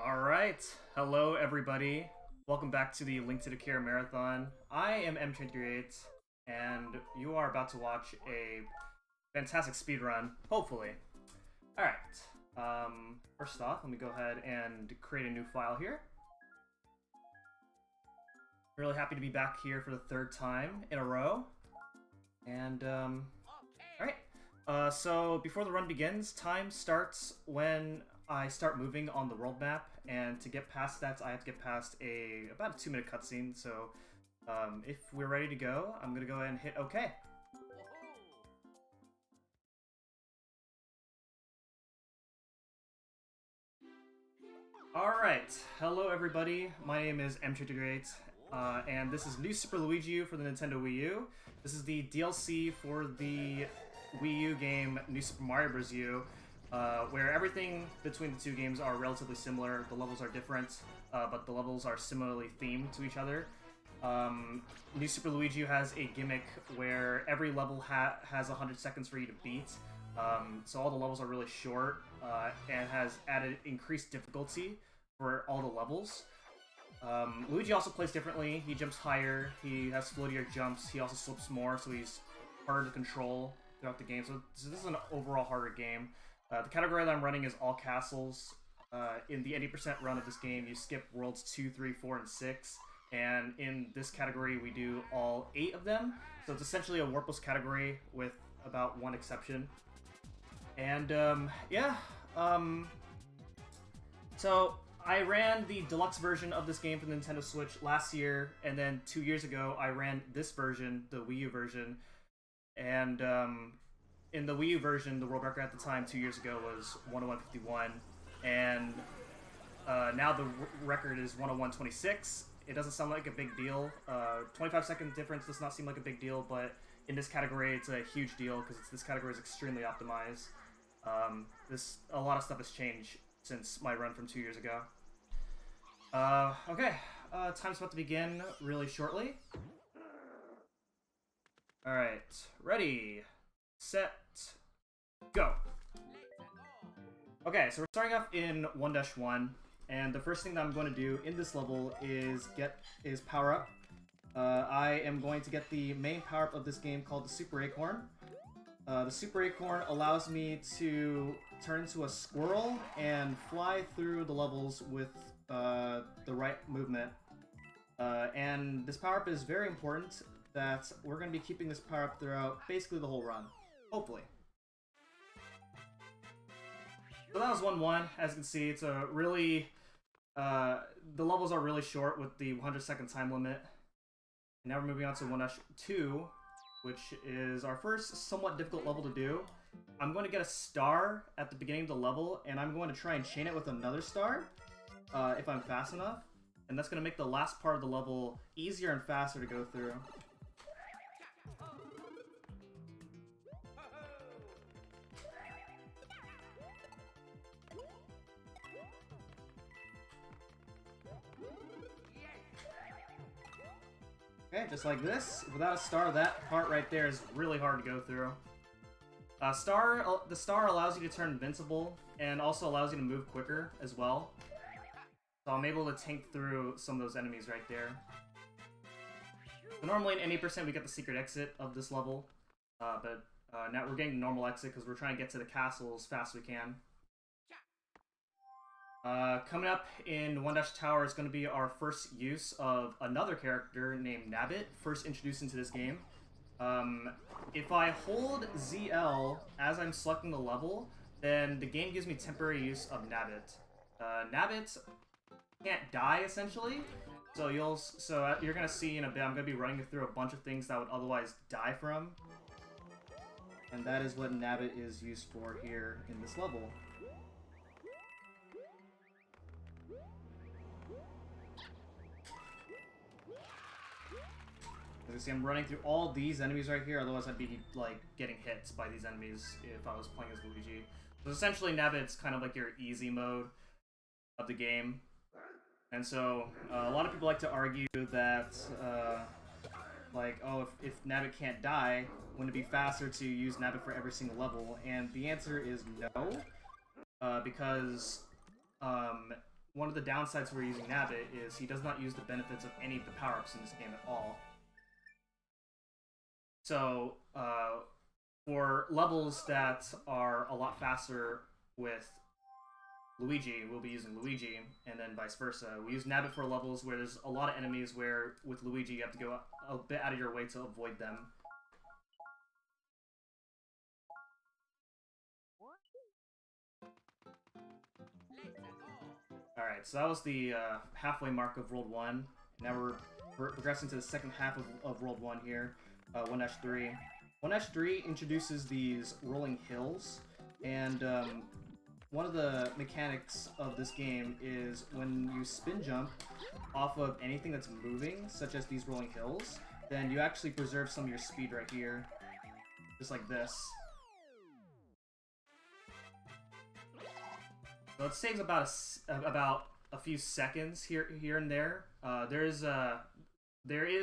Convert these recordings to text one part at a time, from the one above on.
Alright, hello everybody. Welcome back to the Link to the Care Marathon. I am mchan338, and you are about to watch a fantastic speedrun, hopefully. Alright, first off, let me go ahead and create a new file here. Really happy to be back here for the third time in a row. And, alright. So before the run begins, time starts when I start moving on the world map, and to get past that, I have to get past about a 2-minute cutscene. So, if we're ready to go, I'm gonna go ahead and hit OK. Alright, hello everybody, my name is mchan338, and this is new Super Luigi U for the Nintendo Wii U. This is the DLC for the Wii U game New Super Mario Bros. U, where everything between the two games are relatively similar. The levels are different, but the levels are similarly themed to each other. New Super Luigi U has a gimmick where every level has 100 seconds for you to beat, so all the levels are really short, and has added increased difficulty for all the levels. Luigi also plays differently. He jumps higher, he has floatier jumps, he also slips more, so he's harder to control throughout the game. So this is an overall harder game. The category that I'm running is all castles. In the 80% run of this game, you skip worlds 2, 3, 4, and 6. And in this category, we do all 8 of them. So it's essentially a warpless category with about one exception. And, so I ran the deluxe version of this game for the Nintendo Switch last year, and then 2 years ago, I ran this version, the Wii U version. And, in the Wii U version, the world record at the time, 2 years ago, was 101.51, and now the record is 101.26. It doesn't sound like a big deal. 25-second difference does not seem like a big deal, but in this category, it's a huge deal because this category is extremely optimized. A lot of stuff has changed since my run from 2 years ago. Okay, time's about to begin really shortly. Alright, ready, set, go. Okay, so we're starting off in 1-1, and the first thing that I'm going to do in this level is power up. I am going to get the main power up of this game called the Super Acorn. The Super Acorn allows me to turn into a squirrel and fly through the levels with the right movement. And this power up is very important, that we're going to be keeping this power up throughout basically the whole run. Hopefully. So that was 1-1. As you can see, it's a really... the levels are really short with the 100-second time limit. And now we're moving on to 1-2, which is our first somewhat difficult level to do. I'm going to get a star at the beginning of the level, and I'm going to try and chain it with another star, if I'm fast enough. And that's going to make the last part of the level easier and faster to go through. Okay, just like this. Without a star, that part right there is really hard to go through. The star allows you to turn invincible, and also allows you to move quicker as well. So I'm able to tank through some of those enemies right there. So normally in 80% we get the secret exit of this level, but now we're getting the normal exit because we're trying to get to the castle as fast as we can. Coming up in 1-Tower is going to be our first use of another character named Nabbit, first introduced into this game. If I hold ZL as I'm selecting the level, then the game gives me temporary use of Nabbit. Nabbit can't die, essentially, so you're going to see in a bit I'm going to be running through a bunch of things that would otherwise die from. And that is what Nabbit is used for here in this level. As you see, I'm running through all these enemies right here, otherwise I'd be, like, getting hit by these enemies if I was playing as Luigi. So essentially, Nabbit's kind of like your easy mode of the game. And so, a lot of people like to argue that, like, oh, if Nabbit can't die, wouldn't it be faster to use Nabbit for every single level? And the answer is no, because one of the downsides for using Nabbit is he does not use the benefits of any of the power-ups in this game at all. So, for levels that are a lot faster with Luigi, we'll be using Luigi, and then vice versa. We use Nabbit for levels where there's a lot of enemies where, with Luigi, you have to go a bit out of your way to avoid them. Alright, so that was the halfway mark of World 1. Now we're progressing to the second half of World 1 here, 1-3. 1-3 introduces these rolling hills, and one of the mechanics of this game is when you spin jump off of anything that's moving, such as these rolling hills, then you actually preserve some of your speed right here, just like this. So it saves about a few seconds here and there. There is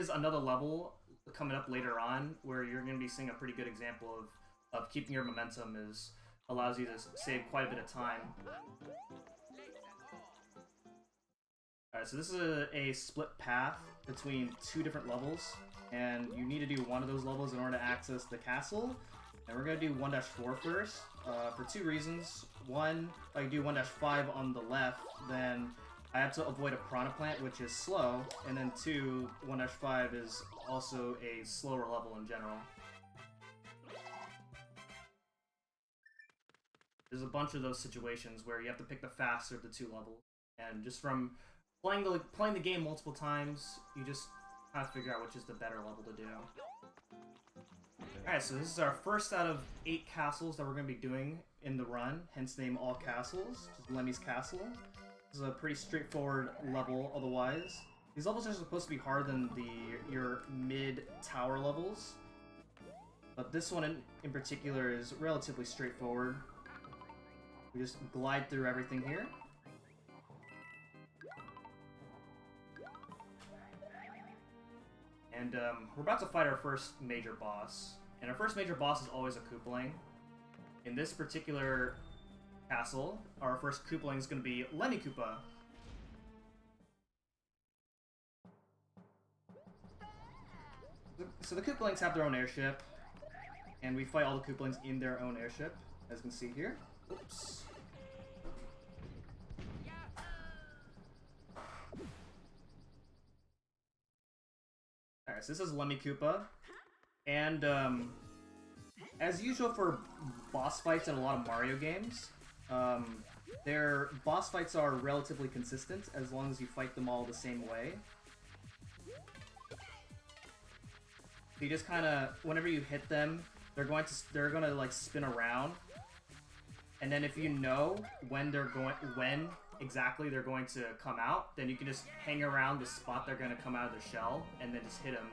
another level coming up later on where you're going to be seeing a pretty good example of keeping your momentum allows you to save quite a bit of time. Alright, so this is a split path between two different levels, and you need to do one of those levels in order to access the castle. And we're going to do 1-4 first, for two reasons. One, if I do 1-5 on the left, then I have to avoid a Piranha Plant, which is slow, and then two, 1-5 is also a slower level in general. There's a bunch of those situations where you have to pick the faster of the two levels, and just from playing the game multiple times, you just kind of figure out which is the better level to do. Alright, so this is our first out of 8 castles that we're going to be doing in the run, hence name all castles, just Lemmy's Castle. This is a pretty straightforward level otherwise. These levels are supposed to be harder than your mid-tower levels, but this one in particular is relatively straightforward. We just glide through everything here. And we're about to fight our first major boss. And our first major boss is always a Koopaling. In this particular castle, our first Koopaling is going to be Lemmy Koopa. So the Koopalings have their own airship, and we fight all the Koopalings in their own airship, as you can see here. Oops. Alright, so this is Lemmy Koopa, and as usual for boss fights in a lot of Mario games, their boss fights are relatively consistent as long as you fight them all the same way. You just kind of, whenever you hit them, they're gonna like spin around, and then if you know when exactly they're going to come out, then you can just hang around the spot they're going to come out of the shell, and then just hit them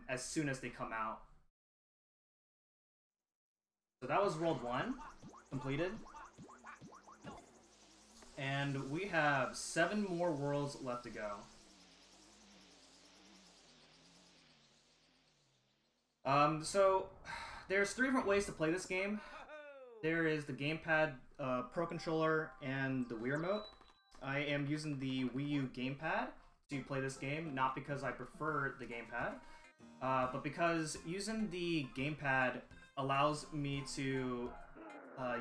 as soon as they come out. So that was World 1 completed. And we have 7 more worlds left to go. So there's 3 different ways to play this game. There is the gamepad, Pro Controller, and the Wii Remote. I am using the Wii U gamepad to play this game, not because I prefer the gamepad, but because using the gamepad allows me to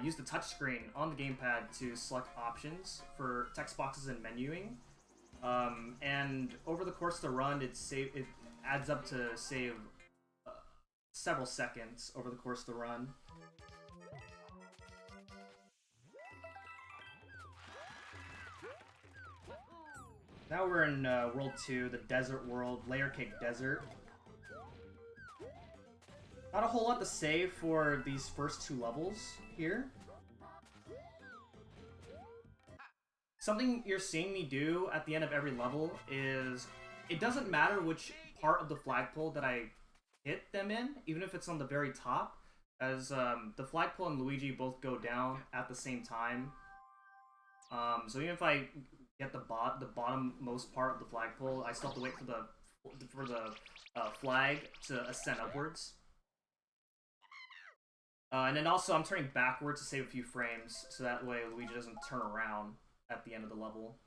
use the touchscreen on the gamepad to select options for text boxes and menuing. And over the course of the run, it adds up to save several seconds over the course of the run. Now we're in World 2, the Desert World, Layer Cake Desert. Not a whole lot to say for these first 2 levels here. Something you're seeing me do at the end of every level is, it doesn't matter which part of the flagpole that I hit them in, even if it's on the very top, as the flagpole and Luigi both go down at the same time. So even if I get the bottom-most part of the flagpole, I still have to wait for the flag to ascend upwards. And then also I'm turning backwards to save a few frames, so that way Luigi doesn't turn around at the end of the level.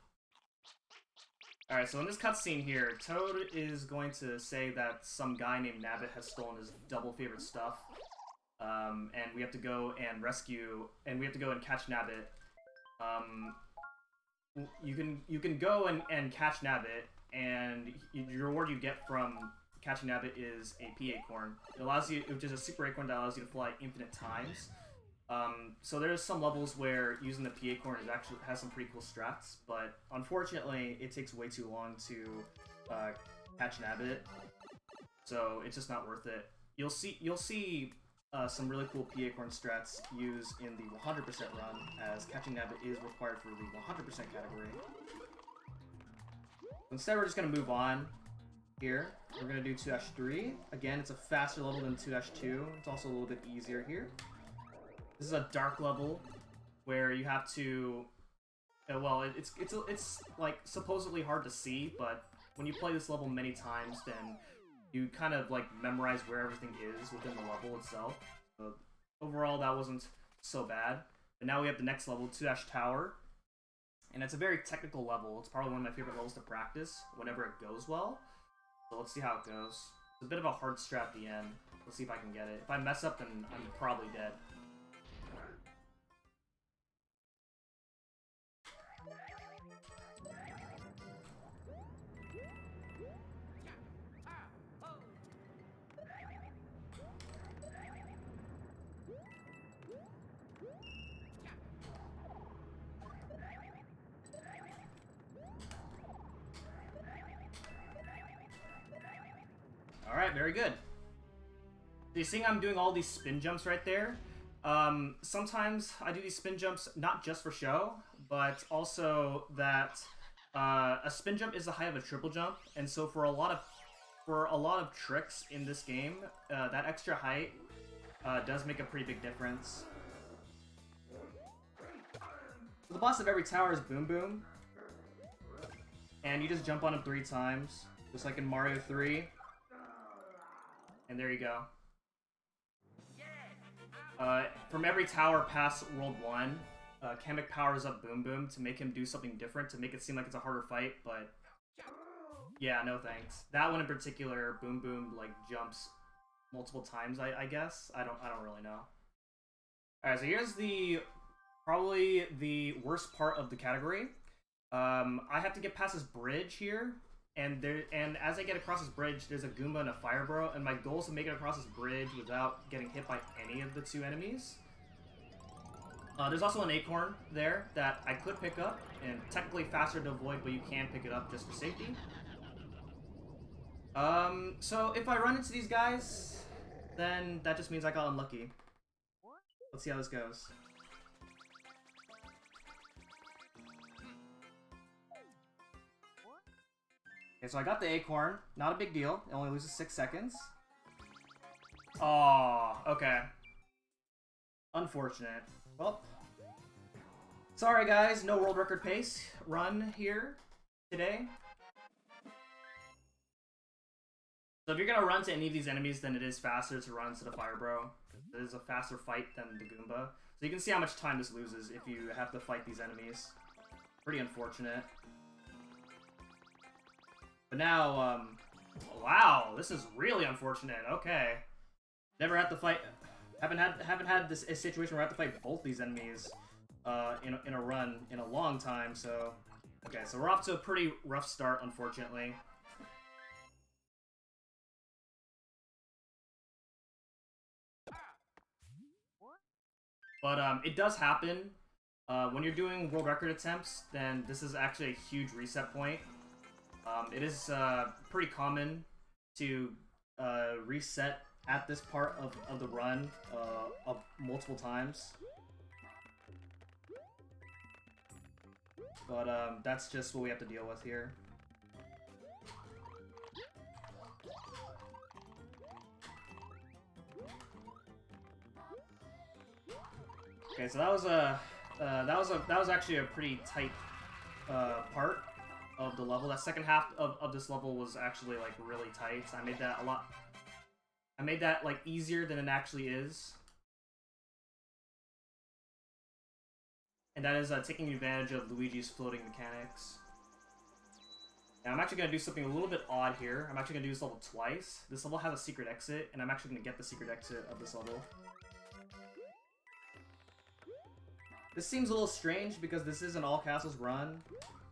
Alright, so in this cutscene here, Toad is going to say that some guy named Nabbit has stolen his double favorite stuff. And we have to go and rescue, and we have to go and catch Nabbit. You can go and catch Nabbit, and your reward you get from catching Nabbit is a P acorn. It allows you, which is a super acorn that allows you to fly infinite times. So there's some levels where using the P acorn has some pretty cool strats, but unfortunately it takes way too long to catch Nabbit, so it's just not worth it. You'll see some really cool P acorn strats used in the 100% run, as catching Nabbit is required for the 100% category. Instead, we're just gonna move on. Here, we're gonna do 2-3. Again, it's a faster level than 2-2. It's also a little bit easier here. This is a dark level where you have to. Well, it's like supposedly hard to see, but when you play this level many times, then you kind of like memorize where everything is within the level itself. So overall, that wasn't so bad. But now we have the next level, 2-Tower, and it's a very technical level. It's probably one of my favorite levels to practice whenever it goes well. So let's see how it goes. It's a bit of a hard strat at the end. Let's see if I can get it. If I mess up, then I'm probably dead. Alright, very good. You seeing I'm doing all these spin jumps right there? Sometimes I do these spin jumps not just for show, but also that a spin jump is the height of a triple jump, and so for a lot of tricks in this game, that extra height does make a pretty big difference. So the boss of every tower is Boom Boom, and you just jump on him 3 times, just like in Mario 3. And there you go. From every tower past World 1, Kamek powers up Boom Boom to make him do something different, to make it seem like it's a harder fight, but yeah, no thanks. That one in particular, Boom Boom like jumps multiple times, I guess. I don't really know. Alright, so here's probably the worst part of the category. I have to get past this bridge here. And as I get across this bridge, there's a Goomba and a Fire Bro, and my goal is to make it across this bridge without getting hit by any of the 2 enemies. There's also an acorn there that I could pick up, and technically faster to avoid, but you can pick it up just for safety. So if I run into these guys, then that just means I got unlucky. Let's see how this goes. Okay, so I got the acorn. Not a big deal. It only loses 6 seconds. Oh, okay. Unfortunate. Well, sorry guys, no world record pace run here today. So if you're gonna run to any of these enemies, then it is faster to run to the Fire Bro. It is a faster fight than the Goomba. So you can see how much time this loses if you have to fight these enemies. Pretty unfortunate. But now, wow, this is really unfortunate. Okay, never had to fight. Haven't had this a situation where I have to fight both these enemies in a run in a long time. So, okay, so we're off to a pretty rough start, unfortunately. But it does happen when you're doing world record attempts. Then this is actually a huge reset point. It is pretty common to reset at this part of the run multiple times. But that's just what we have to deal with here. Okay, so that was actually a pretty tight part of the level. That second half of this level was actually like really tight. So I made that like easier than it actually is. and that is taking advantage of Luigi's floating mechanics. And I'm actually going to do something a little bit odd here. I'm actually going to do this level twice. This level has a secret exit, and I'm actually going to get the secret exit of this level. This seems a little strange because this is an all castles run,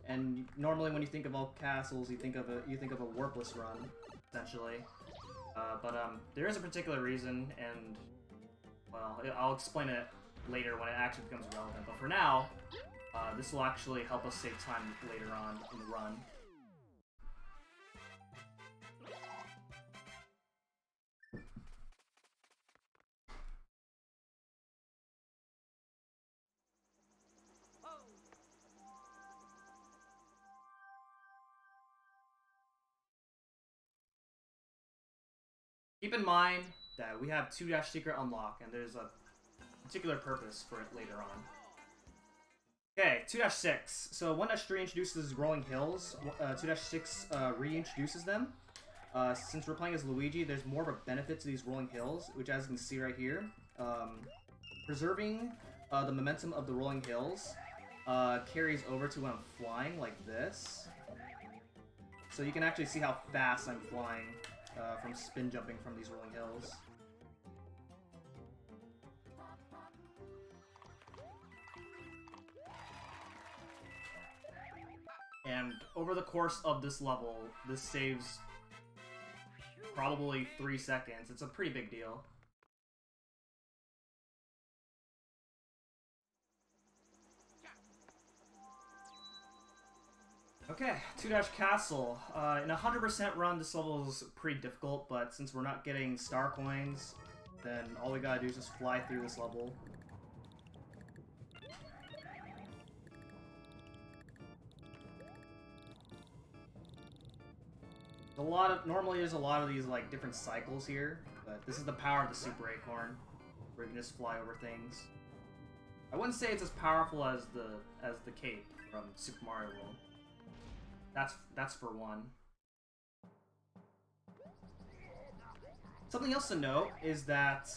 and normally when you think of all castles, you think of a warpless run, essentially. But there is a particular reason, and well, I'll explain it later when it actually becomes relevant. But for now, this will actually help us save time later on in the run. Keep in mind that we have 2- secret unlock, and there's a particular purpose for it later on. Okay, 2-6. So 1-3 introduces rolling hills. 2-6 reintroduces them. Since we're playing as Luigi, there's more of a benefit to these rolling hills, which, as you can see right here, preserving the momentum of the rolling hills carries over to when I'm flying like this. So you can actually see how fast I'm flying from spin jumping from these rolling hills. And over the course of this level, this saves probably 3 seconds. It's a pretty big deal. Okay, 2-castle. In a 100% run, this level is pretty difficult, but since we're not getting star coins, then all we gotta do is just fly through this level. Normally there's a lot of these like different cycles here, but this is the power of the Super Acorn, where you can just fly over things. I wouldn't say it's as powerful as the cape from Super Mario World. That's for one. Something else to note is that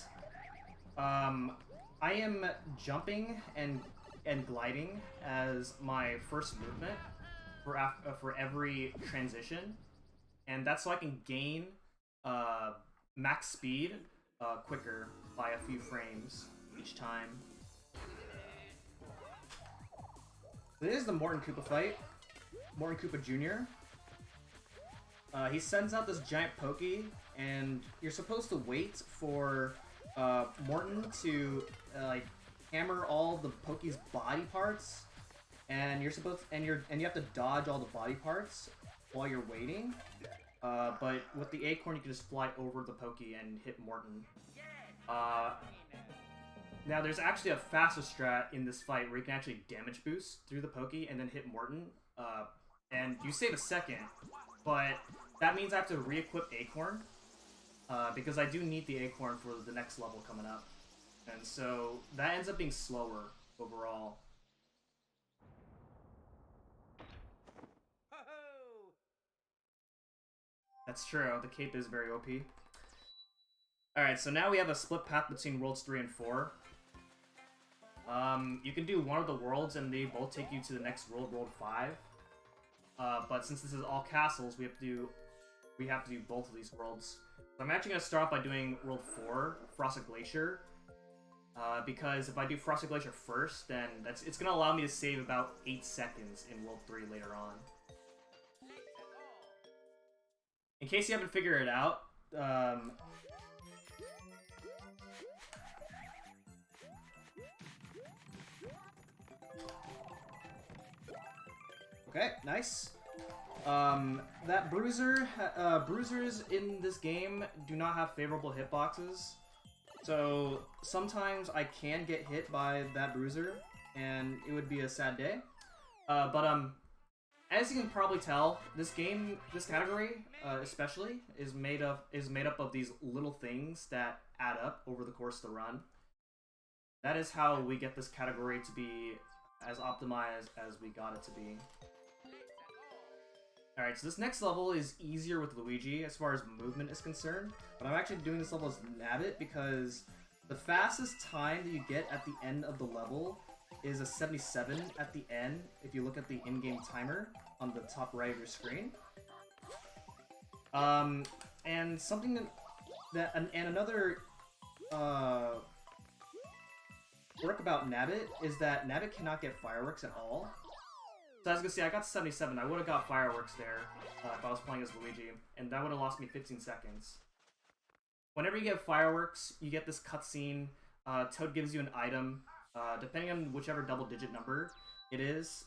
I am jumping and gliding as my first movement for every transition, and that's so I can gain max speed quicker by a few frames each time. This is the Morton Koopa fight. Morton Koopa Jr. He sends out this giant Pokey, and you're supposed to wait for Morton to like hammer all the Pokey's body parts, and you have to dodge all the body parts while you're waiting. But with the Acorn, you can just fly over the Pokey and hit Morton. Now, there's actually a faster strat in this fight where you can actually damage boost through the Pokey and then hit Morton. And you save a second, but that means I have to re-equip Acorn, because I do need the Acorn for the next level coming up. And so that ends up being slower overall. That's true, the cape is very OP. Alright, so now we have a split path between Worlds 3 and 4. You can do one of the worlds and they both take you to the next world, World 5. But since this is all castles, we have to do both of these worlds. So I'm actually going to start off by doing World 4, Frosted Glacier. Because if I do Frosted Glacier first, then it's going to allow me to save about 8 seconds in World 3 later on. In case you haven't figured it out, okay, nice. That bruisers in this game do not have favorable hitboxes, so sometimes I can get hit by that bruiser, and it would be a sad day. But as you can probably tell, this category, especially, is made up of these little things that add up over the course of the run. That is how we get this category to be as optimized as we got it to be. Alright, so this next level is easier with Luigi as far as movement is concerned, but I'm actually doing this level as Nabbit because the fastest time that you get at the end of the level is a 77 at the end, if you look at the in-game timer on the top right of your screen. And something that and another quirk about Nabbit is that Nabbit cannot get fireworks at all. So as you can see, I got 77. I would have got fireworks there if I was playing as Luigi, and that would have lost me 15 seconds. Whenever you get fireworks, you get this cutscene. Toad gives you an item. Depending on whichever double-digit number it is,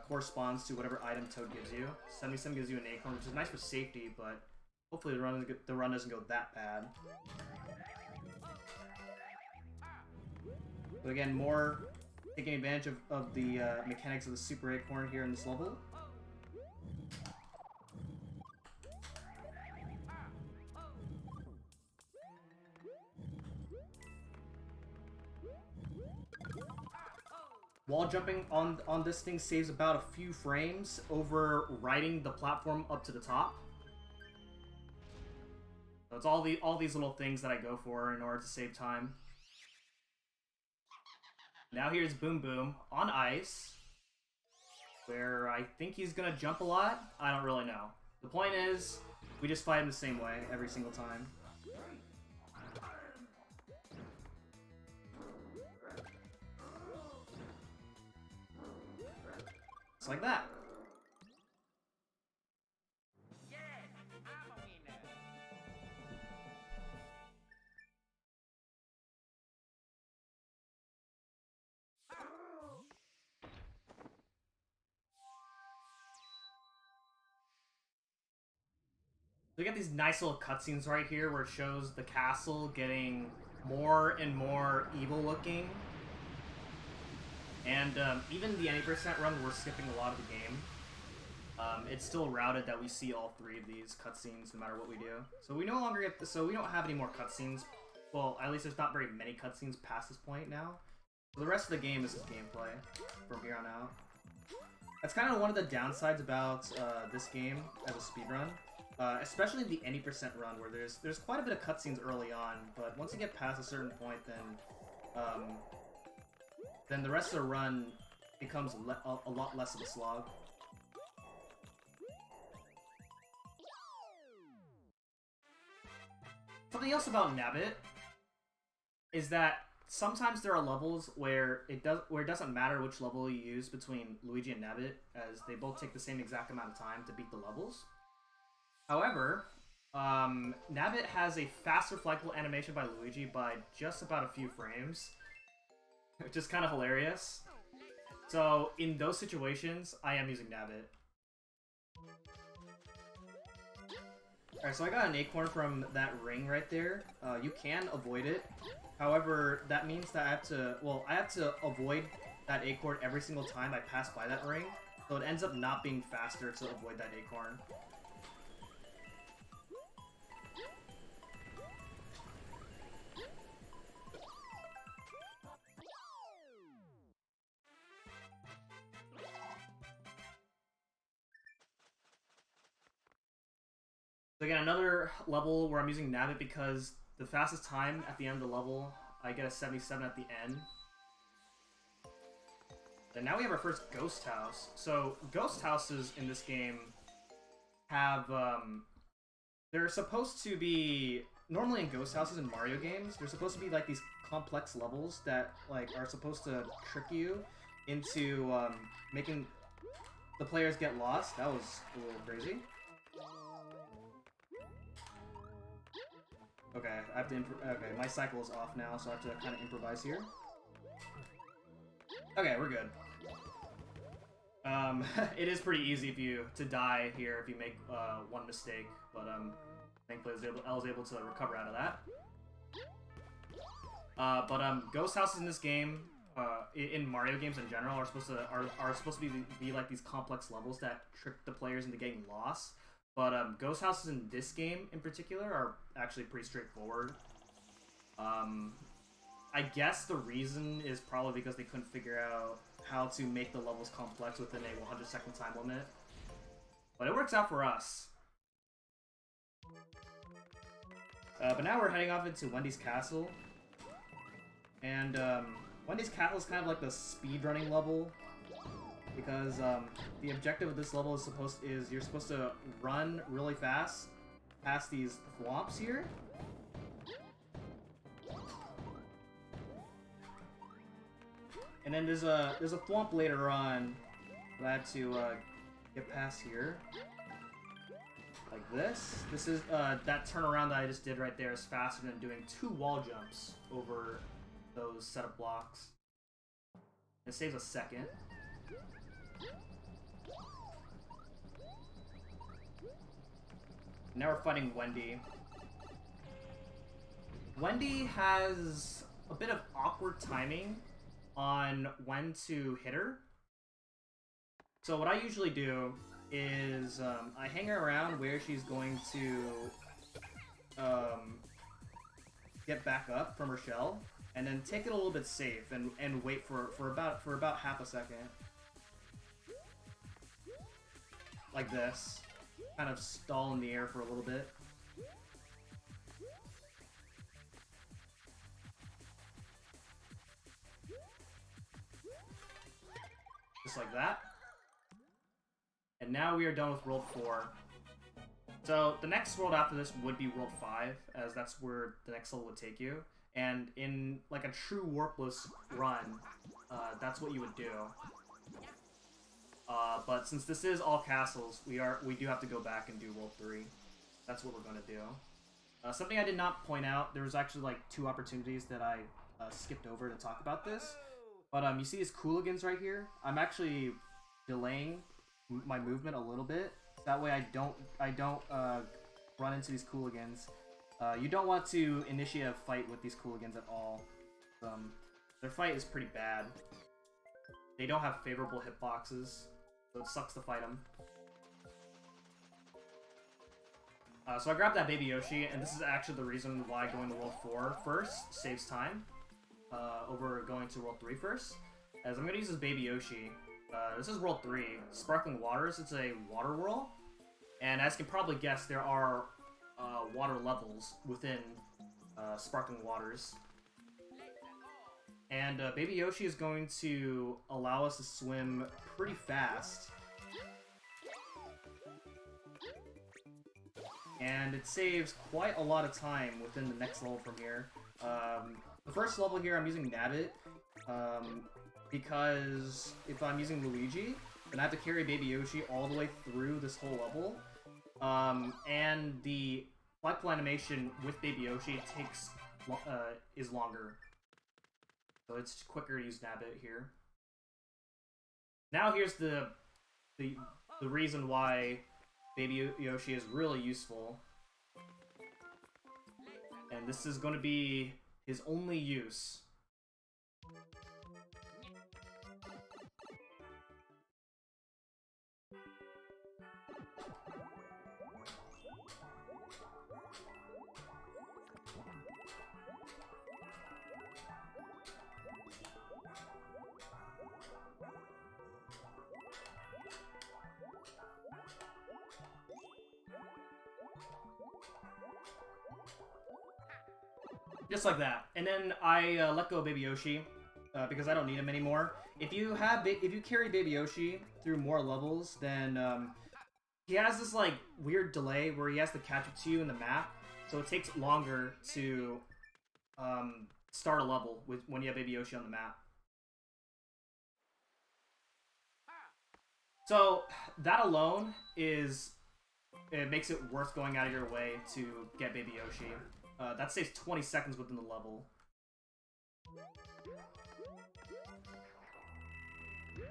corresponds to whatever item Toad gives you. 77 gives you an acorn, which is nice for safety, but hopefully the run doesn't go that bad. But again, more taking advantage of the mechanics of the Super Acorn here in this level. Wall jumping on this thing saves about a few frames over riding the platform up to the top. So it's all these little things that I go for in order to save time. Now here's Boom Boom on ice, where I think he's gonna jump a lot. I don't really know. The point is, we just fight him the same way every single time. Just like that. We got these nice little cutscenes right here where it shows the castle getting more and more evil looking. And even the 80% run, we're skipping a lot of the game. It's still routed that we see all three of these cutscenes no matter what we do. So we no longer get so we don't have any more cutscenes. Well, at least there's not very many cutscenes past this point now. So the rest of the game is just gameplay from here on out. That's kind of one of the downsides about this game as a speedrun. Especially the 80% run, where there's quite a bit of cutscenes early on, but once you get past a certain point, then the rest of the run becomes a lot less of a slog. Something else about Nabbit is that sometimes there are levels where it doesn't matter which level you use between Luigi and Nabbit, as they both take the same exact amount of time to beat the levels. However, Nabbit has a faster flankable animation by Luigi by just about a few frames, which is kind of hilarious. So in those situations, I am using Nabbit. Alright, so I got an acorn from that ring right there. You can avoid it. However, that means that I have to avoid that acorn every single time I pass by that ring. So it ends up not being faster to avoid that acorn. So again, another level where I'm using Nabbit because the fastest time at the end of the level, I get a 77 at the end. And now we have our first ghost house. So ghost houses in this game have, they're supposed to be, normally in ghost houses in Mario games, they're supposed to be like these complex levels that like are supposed to trick you into making the players get lost. That was a little crazy. Okay, I have to okay, my cycle is off now, so I have to kind of improvise here. Okay, we're good. It is pretty easy to die here if you make one mistake, but thankfully I was able to recover out of that. Ghost houses in this game, in Mario games in general, are supposed to be like these complex levels that trick the players into getting lost. But ghost houses in this game in particular are actually pretty straightforward. I guess the reason is probably because they couldn't figure out how to make the levels complex within a 100-second time limit. But it works out for us. But now we're heading off into Wendy's castle. And Wendy's Castle is kind of like the speedrunning level, because the objective of this level is you're supposed to run really fast past these thwomps here. And then there's a thwomp later on that I had to get past here. Like this. This is that turnaround that I just did right there is faster than doing 2 wall jumps over those set of blocks. It saves a second. Now we're fighting Wendy. Wendy has a bit of awkward timing on when to hit her. So what I usually do is I hang her around where she's going to get back up from her shell, and then take it a little bit safe and wait for about half a second. Like this. Kind of stall in the air for a little bit. Just like that. And now we are done with World 4. So the next world after this would be World 5, as that's where the next level would take you. And in like a true warpless run, that's what you would do. But since this is all castles, we do have to go back and do World 3. That's what we're going to do. Something I did not point out, there was actually like 2 opportunities that I skipped over to talk about this. But you see these Cooligans right here? I'm actually delaying my movement a little bit. That way I don't run into these Cooligans. You don't want to initiate a fight with these Cooligans at all. Their fight is pretty bad. They don't have favorable hitboxes, so it sucks to fight them. So I grabbed that Baby Yoshi, and this is actually the reason why going to World 4 first saves time over going to World 3 first. As I'm going to use this Baby Yoshi. This is World 3, Sparkling Waters. It's a water world, and as you can probably guess, there are water levels within Sparkling Waters. And Baby Yoshi is going to allow us to swim pretty fast. And it saves quite a lot of time within the next level from here. The first level here, I'm using Nabbit, because if I'm using Luigi, then I have to carry Baby Yoshi all the way through this whole level. And the flight pool animation with Baby Yoshi is longer. So it's quicker to use Nabbit here. Now here's the reason why Baby Yoshi is really useful. And this is going to be his only use. Just like that. And then I let go of Baby Yoshi because I don't need him anymore. If you carry Baby Yoshi through more levels, then he has this like weird delay where he has to catch up to you in the map, so it takes longer to start a level when you have Baby Yoshi on the map. So that alone makes it worth going out of your way to get Baby Yoshi. That saves 20 seconds within the level.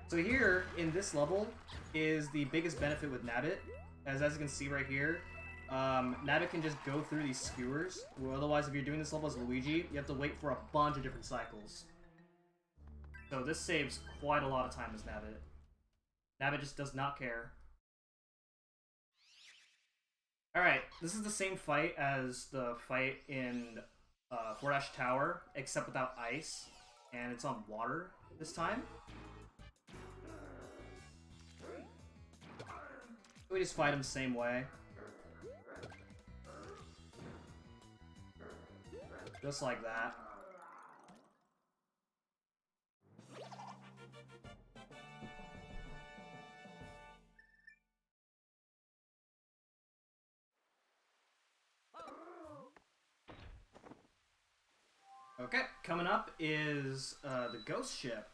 So here, in this level, is the biggest benefit with Nabbit. As you can see right here, Nabbit can just go through these skewers. Well, otherwise, if you're doing this level as Luigi, you have to wait for a bunch of different cycles. So this saves quite a lot of time as Nabbit. Nabbit just does not care. Alright, this is the same fight as the fight in Fort Ash Tower, except without ice, and it's on water this time. We just fight him the same way. Just like that. Okay, coming up is the Ghost Ship.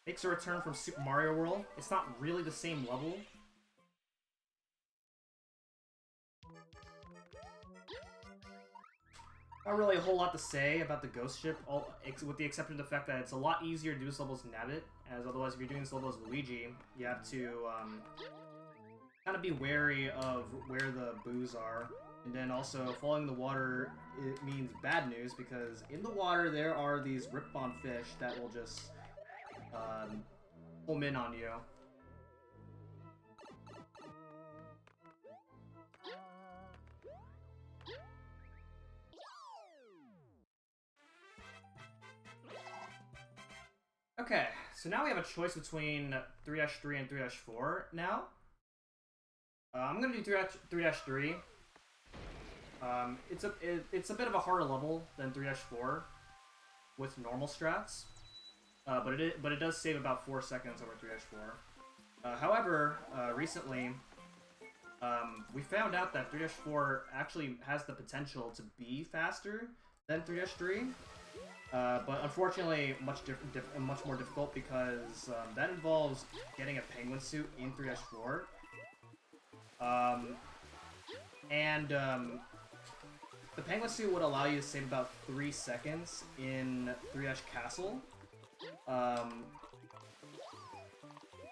Makes a return from Super Mario World. It's not really the same level. Not really a whole lot to say about the Ghost Ship, with the exception of the fact that it's a lot easier to do this level as Nabbit, as otherwise if you're doing this level as Luigi, you have to kind of be wary of where the boos are. And then also, following the water, it means bad news, because in the water there are these rip-on fish that will just pull in on you. Okay, so now we have a choice between 3-3 and 3-4 now. I'm gonna do 3-3. It's a bit of a harder level than 3-4 with normal strats, but it does save about 4 seconds over 3-4. However, recently we found out that 3-4 actually has the potential to be faster than 3-3, but unfortunately much more difficult, because that involves getting a penguin suit in 3-4. The penguin suit would allow you to save about 3 seconds in 3-Castle.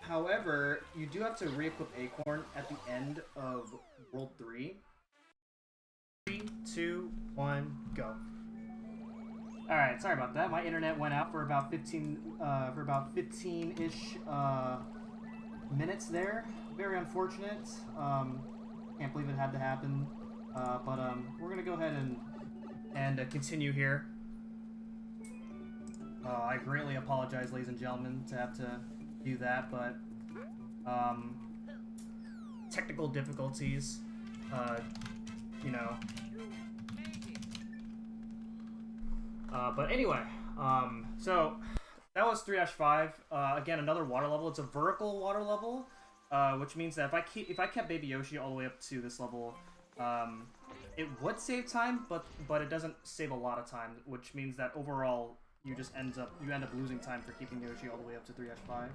However, you do have to re-equip Acorn at the end of World 3. 3, 2, 1, go. Alright, sorry about that. My internet went out for about 15-ish minutes there. Very unfortunate. Can't believe it had to happen. But we're gonna go ahead and continue here. I greatly apologize, ladies and gentlemen, to have to do that, but technical difficulties, you know. But anyway, so that was 3-5. Again, another water level. It's a vertical water level, which means that if I kept Baby Yoshi all the way up to this level, it would save time, but it doesn't save a lot of time, which means that overall you end up losing time for keeping Yoshi all the way up to 3-5.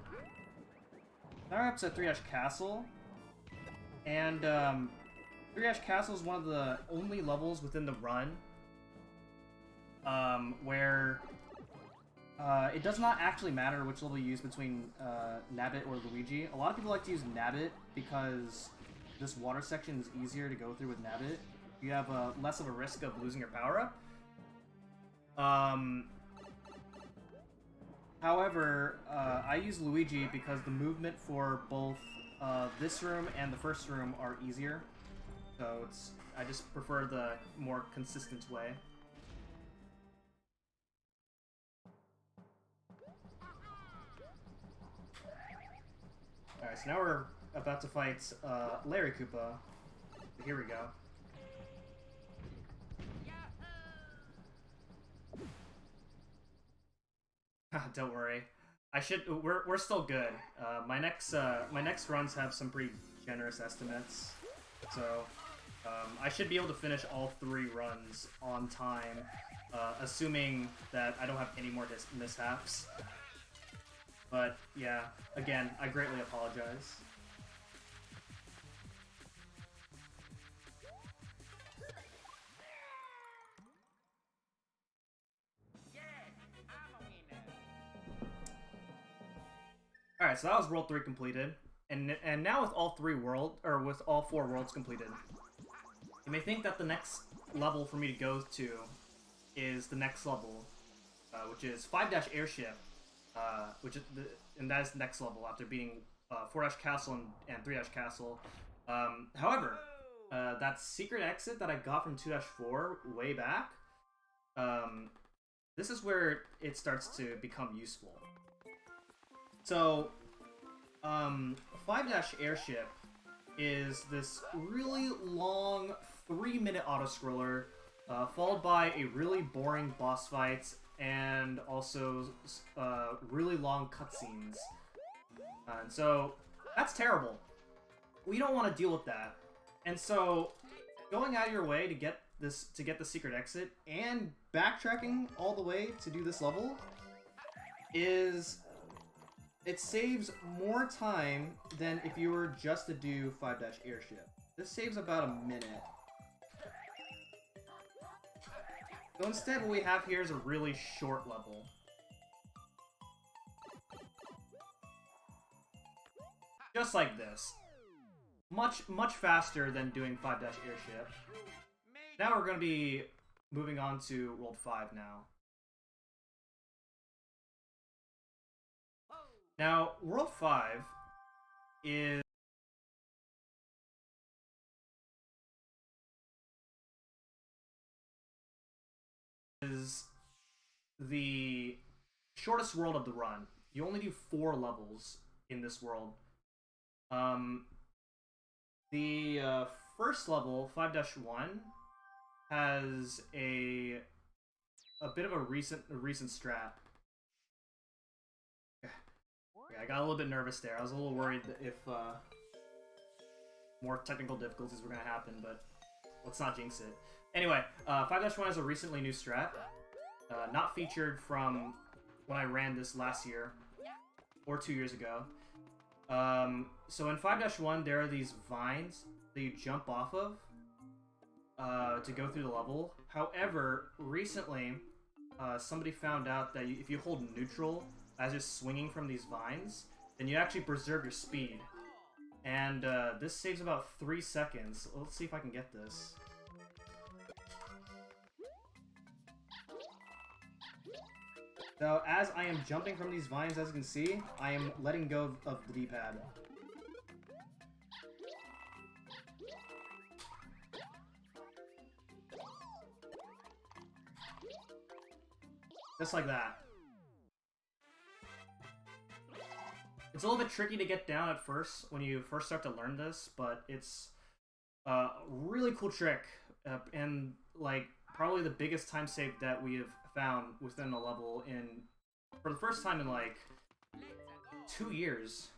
Now we're up to 3-Castle, and 3-Castle is one of the only levels within the run where it does not actually matter which level you use between Nabbit or Luigi. A lot of people like to use Nabbit because this water section is easier to go through with Nabbit. You have less of a risk of losing your power-up. However, I use Luigi because the movement for both this room and the first room are easier. So I just prefer the more consistent way. Alright, so now we're about to fight Larry Koopa. Here we go. Don't worry. We're still good. My next runs have some pretty generous estimates, so I should be able to finish all 3 runs on time, assuming that I don't have any more mishaps. But yeah, again, I greatly apologize. Alright, so that was World 3 completed. And now with all 4 worlds completed, you may think that the next level for me to go to is the next level, which is 5-Airship, and that is the next level after beating 4-Castle and 3-Castle. However, that secret exit that I got from 2-4 way back, this is where it starts to become useful. So, 5-Airship is this really long 3-minute auto-scroller, followed by a really boring boss fight, and also really long cutscenes. And so, that's terrible. We don't want to deal with that. And so, going out of your way to get this to get the secret exit and backtracking all the way to do this level is it saves more time than if you were just to do 5-airship. This saves about a minute. So instead, what we have here is a really short level. Just like this. Much faster than doing 5-airship. Now we're going to be moving on to World 5 now. Now, World 5 is the shortest world of the run. You only do 4 levels in this world. The first level, 5-1, has a bit of a recent strat. Okay, I got a little bit nervous there. I was a little worried that if more technical difficulties were going to happen, but let's not jinx it. Anyway, 5-1 has a recently new strat, not featured from when I ran this last year or 2 years ago. So in 5-1, there are these vines that you jump off of to go through the level. However, recently, somebody found out that if you hold neutral as you're swinging from these vines, then you actually preserve your speed. And this saves about 3 seconds. Let's see if I can get this. So as I am jumping from these vines, as you can see, I am letting go of the D-pad. Just like that. It's a little bit tricky to get down at first when you first start to learn this, but it's a really cool trick, and like probably the biggest time save that we have found within a level for the first time in like 2 years.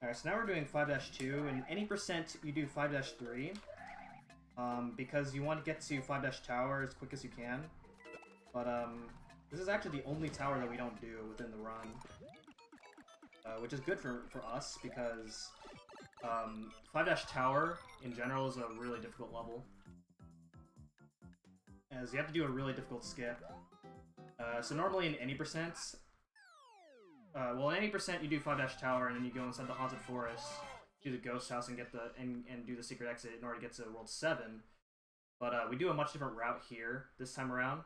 Alright, so now we're doing 5-2, and any percent you do 5-3, because you want to get to 5-tower as quick as you can. But this is actually the only tower that we don't do within the run, which is good for us because 5-tower in general is a really difficult level, as you have to do a really difficult skip. So normally in any percent, well, in any percent you do 5-tower and then you go inside the haunted forest, do the ghost house and get the and do the secret exit in order to get to World 7. But we do a much different route here this time around.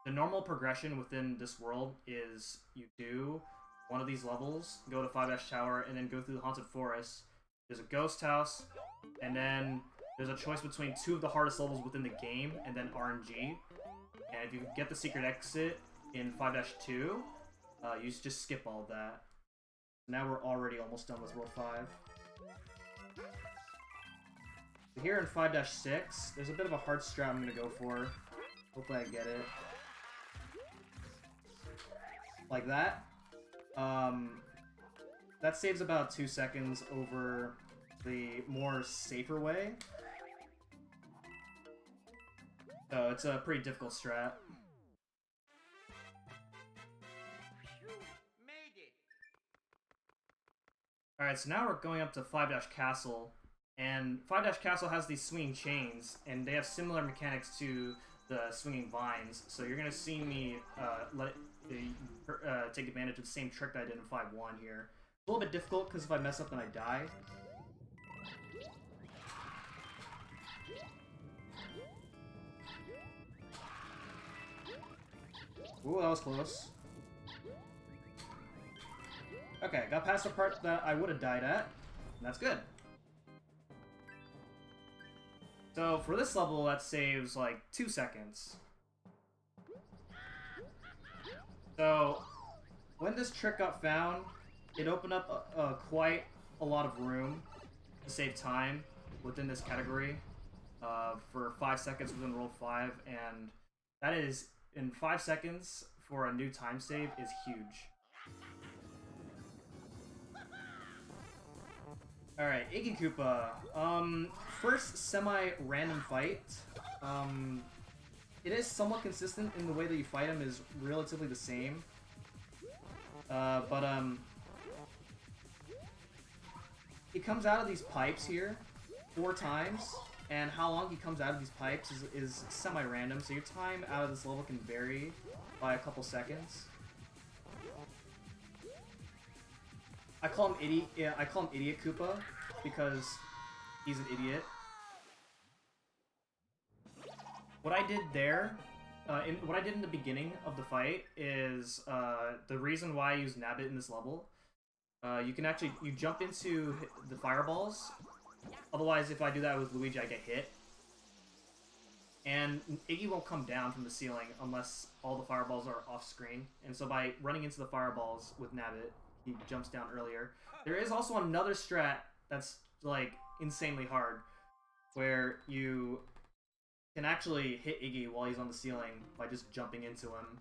The normal progression within this world is you do one of these levels, go to 5-tower, and then go through the haunted forest. There's a ghost house, and then there's a choice between 2 of the hardest levels within the game, and then RNG. And if you get the secret exit in 5-2, you just skip all of that. Now we're already almost done with World 5. Here in 5-6, there's a bit of a hard strat I'm going to go for. Hopefully I get it. Like that. That saves about 2 seconds over the more safer way. So it's a pretty difficult strat. Alright, so now we're going up to 5-Castle. And 5-Castle has these swinging chains, and they have similar mechanics to the swinging vines. So you're going to see me take advantage of the same trick that I did in 5-1 here. It's a little bit difficult because if I mess up then I die. Ooh, that was close. Okay, got past the part that I would have died at, and that's good. So for this level, that saves like 2 seconds. So when this trick got found, it opened up quite a lot of room to save time within this category for 5 seconds within World 5, and that is, in 5 seconds for a new time save, is huge. Alright, Iggy Koopa. First semi-random fight. It is somewhat consistent in the way that you fight him is relatively the same. He comes out of these pipes here 4 times, and how long he comes out of these pipes is semi-random, so your time out of this level can vary by a couple seconds. I call him Idiot Koopa because he's an idiot. What I did there, what I did in the beginning of the fight is the reason why I use Nabbit in this level. You can actually jump into the fireballs. Otherwise, if I do that with Luigi, I get hit. And Iggy won't come down from the ceiling unless all the fireballs are off screen. And so by running into the fireballs with Nabbit, he jumps down earlier. There is also another strat that's like insanely hard, where you can actually hit Iggy while he's on the ceiling by just jumping into him.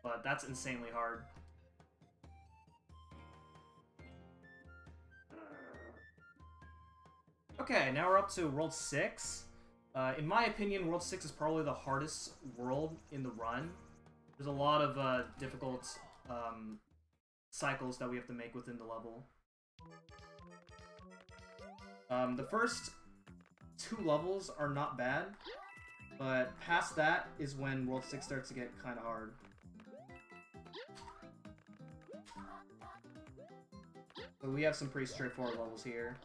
But that's insanely hard. Okay, now we're up to World 6. In my opinion, World 6 is probably the hardest world in the run. There's a lot of difficult cycles that we have to make within the level. The first 2 levels are not bad, but past that is when World 6 starts to get kind of hard. So we have some pretty straightforward levels here.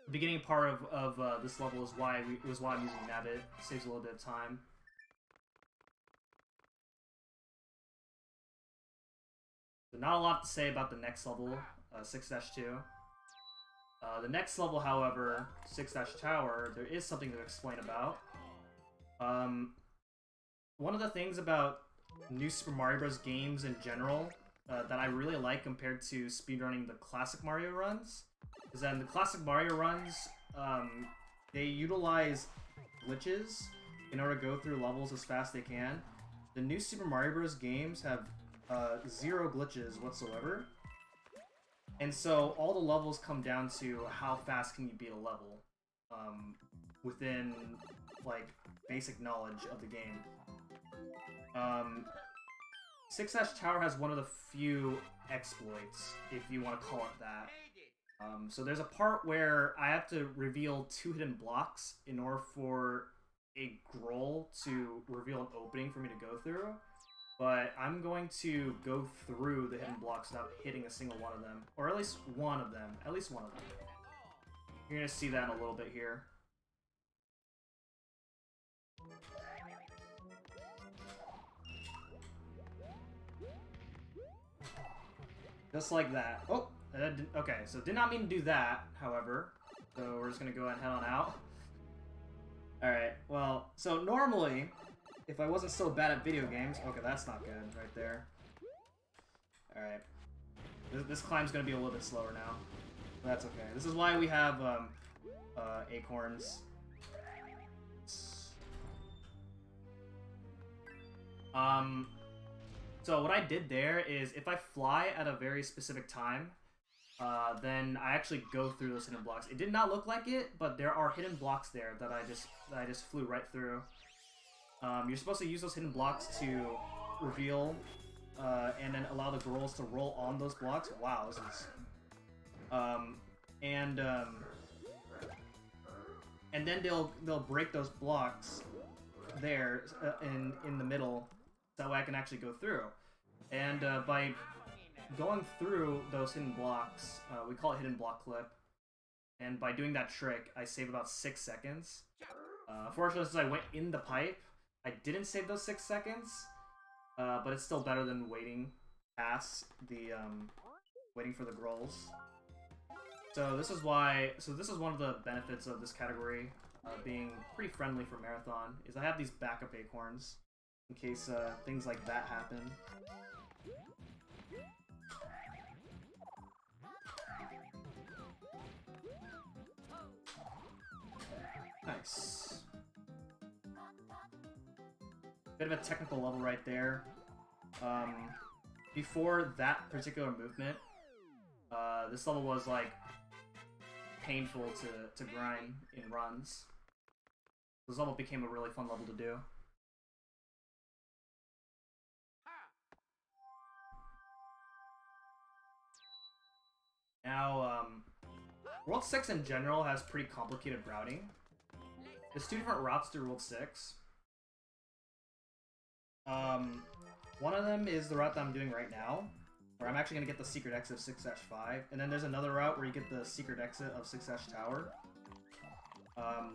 The beginning part of this level is why I'm using Nabbit. Saves a little bit of time. So not a lot to say about the next level, 6-2. The next level, however, 6-Tower, there is something to explain about. One of the things about New Super Mario Bros. Games in general that I really like compared to speedrunning the classic Mario runs is that in the classic Mario runs, they utilize glitches in order to go through levels as fast as they can. The New Super Mario Bros. Games have 0 glitches whatsoever. And so all the levels come down to how fast can you beat a level within, like, basic knowledge of the game. 6-Tower has one of the few exploits, if you want to call it that. So there's a part where I have to reveal 2 hidden blocks in order for a Growl to reveal an opening for me to go through. But I'm going to go through the hidden blocks without hitting a single one of them. Or at least one of them. At least one of them. You're going to see that in a little bit here. Just like that. Oh! Okay, so did not mean to do that, however. So we're just going to go ahead and head on out. Alright, well, so normally, if I wasn't so bad at video games... Okay, that's not good right there. Alright. This climb's going to be a little bit slower now. But that's okay. This is why we have acorns. So what I did there is if I fly at a very specific time, then I actually go through those hidden blocks. It did not look like it, but there are hidden blocks there that I just flew right through. You're supposed to use those hidden blocks to reveal, and then allow the girls to roll on those blocks. Wow, this is... and then they'll break those blocks there in the middle, so that way I can actually go through. And by going through those hidden blocks, we call it hidden block clip, and by doing that trick, I save about 6 seconds. Fortunately, since I went in the pipe, I didn't save those 6 seconds, but it's still better than waiting past the waiting for the grolls. So this is why. So this is one of the benefits of this category being pretty friendly for marathon. Is I have these backup acorns in case things like that happen. Nice. Bit of a technical level right there. Before that particular movement, this level was like painful to grind in runs. This level became a really fun level to do. Now, World 6 in general has pretty complicated routing. There's 2 different routes through World 6. One of them is the route that I'm doing right now, where I'm actually going to get the secret exit of 6-5, and then there's another route where you get the secret exit of 6-Tower.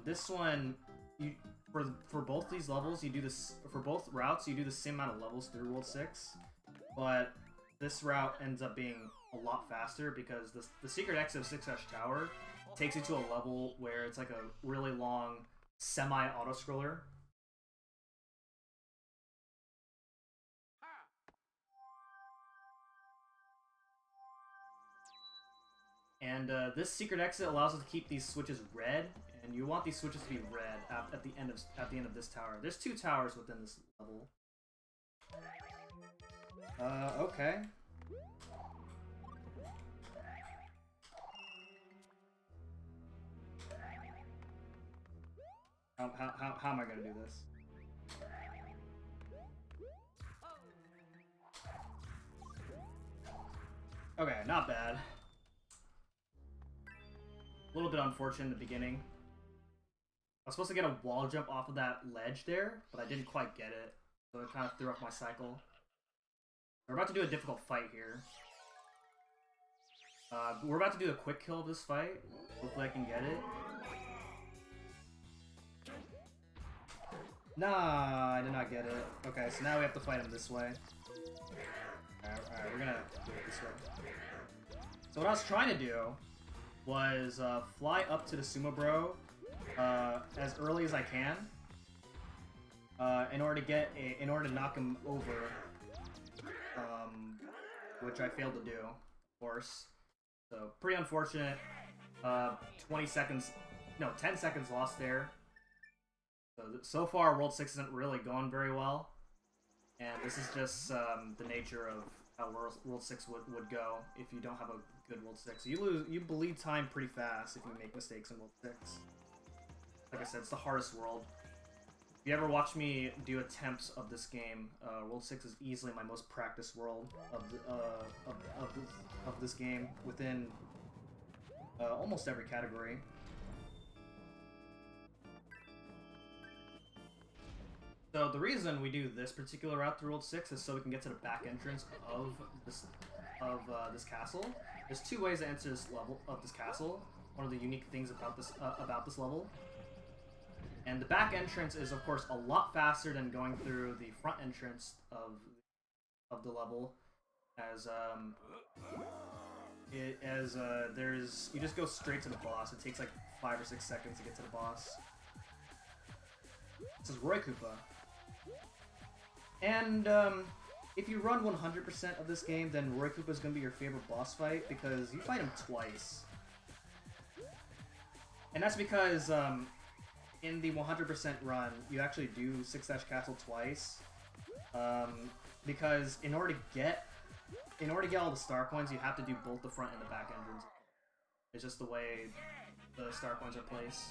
This one, for both these levels, you do this, for both routes, you do the same amount of levels through World 6, but this route ends up being a lot faster because the secret exit of 6-Tower takes you to a level where it's like a really long semi-auto-scroller. And this secret exit allows us to keep these switches red, and you want these switches to be red at the end of this tower. There's 2 towers within this level. Okay. How am I gonna do this? Okay, not bad. A little bit unfortunate in the beginning. I was supposed to get a wall jump off of that ledge there, but I didn't quite get it, so it kind of threw off my cycle. We're about to do a difficult fight here. We're about to do a quick kill of this fight. Hopefully I can get it. Nah, I did not get it. Okay, so now we have to fight him this way. Alright, we're gonna do it this way. So what I was trying to do was fly up to the Sumo Bro as early as I can in order to knock him over, which I failed to do, of course. So pretty unfortunate. 10 seconds lost there. So far, World 6 isn't really going very well, and this is just the nature of how World 6 would go if you don't have a good World 6. You bleed time pretty fast if you make mistakes in World 6. Like I said, it's the hardest world. If you ever watch me do attempts of this game, World 6 is easily my most practiced world of this game within almost every category. So the reason we do this particular route through World 6 is so we can get to the back entrance of this castle. There's 2 ways to enter this level of this castle. One of the unique things about this level. And the back entrance is, of course, a lot faster than going through the front entrance of the level, as you just go straight to the boss. It takes like 5 or 6 seconds to get to the boss. This is Roy Koopa. And if you run 100% of this game, then Roy Koopa is going to be your favorite boss fight because you fight him twice. And that's because in the 100% run, you actually do 6-Castle twice. Because in order to get all the star coins, you have to do both the front and the back entrance. It's just the way the star coins are placed.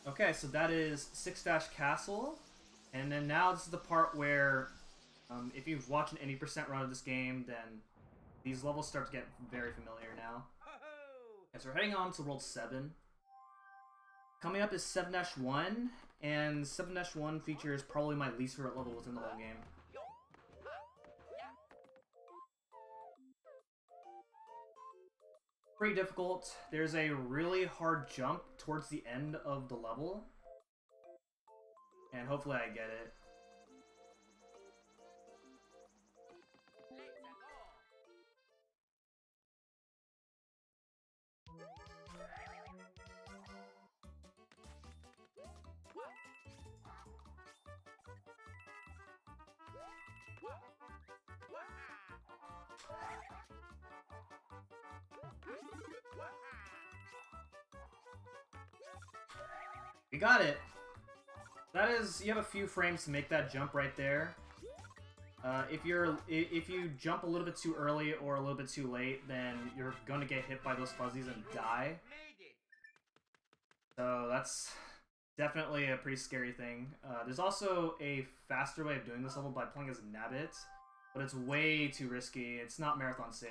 Okay, so that is 6-Castle, and then now this is the part where, if you've watched an 80% run of this game, then these levels start to get very familiar now. Okay, so we're heading on to World 7. Coming up is 7-1, and 7-1 features probably my least favorite level within the whole game. Pretty difficult. There's a really hard jump towards the end of the level, and hopefully I get it. We got it! That is, you have a few frames to make that jump right there. If you jump a little bit too early or a little bit too late, then you're going to get hit by those fuzzies and die. So that's definitely a pretty scary thing. There's also a faster way of doing this level by playing as Nabbit, but it's way too risky. It's not marathon safe.